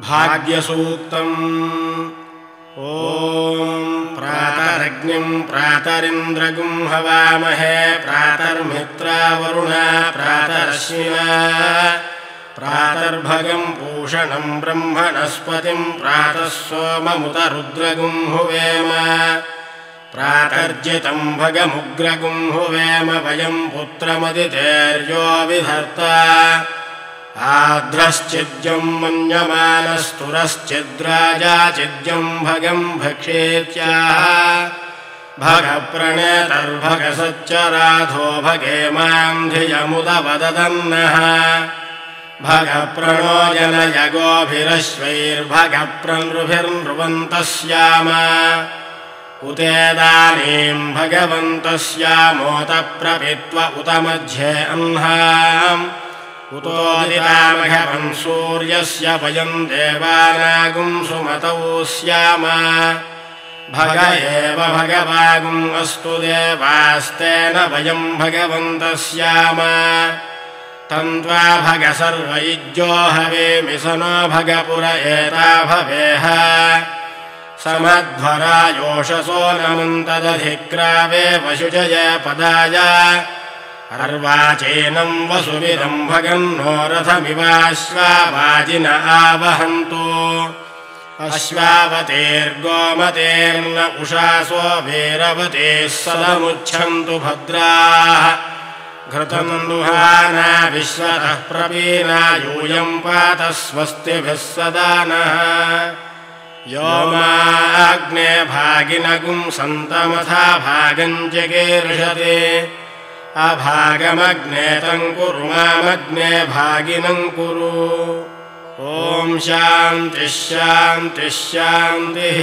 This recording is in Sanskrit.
भाग्यसूक्तम्। ॐ प्रातरग्निम् प्रातरिन्द्रगुं हवामहे प्रातर्मित्रावरुणा प्रातरश्विना प्रातर्भगम् पूषणम् ब्रह्मणस्पतिम् प्रातः सोममुत रुद्रगुं हुवेम प्रातर्जितम् भगमुग्रगुं हुवेम वयम् पुत्रमदितेर्यो विधर्ता आद्रश्चिद्यम् मन्यमानस्तुरश्चिद्राजाचिद्यम् भगम् भक्षेत्याह भगप्रणेतर्भगसच्चराधो भगेमाम् धियमुदवददन्नः भगप्रणो जनयगोभिरश्वैर्भगप्रनृभिर्नृवन्तः स्याम उतेदानीम् भगवन्तः स्यामोत प्रपित्व उत मध्ये अह्नाम् उतोदितामघवन् सूर्यस्य वयम् देवानागुं सुमतौ स्याम भग एव भगवागुम् अस्तु देवास्तेन वयम् भगवन्तः स्याम तन्त्वा भग सर्वयुज्यो हवेमि स नो भगपुर एता भवेह समध्वरायोषसो नमन्तदधिक्रावे वशुजय पदाय अर्वाचीनम् वसुविदम् भगन्नो रथमिवाश्वावाजिन आवहन्तु अश्वावतेर्गोमतेर्न उषासो वीरवतेः सदमुच्छन्तु भद्राः घृतम् दुहाना विश्वतः प्रवीणा यूयम् पात स्वस्तिभिः सदा नः यो माग्ने भागिनगुं सन्तमथा भागम् चिकीर्षति अभागमग्ने तम् कुरु मामग्ने भागिनम् कुरु ॐ शान्तिः शान्तिः शान्तिः।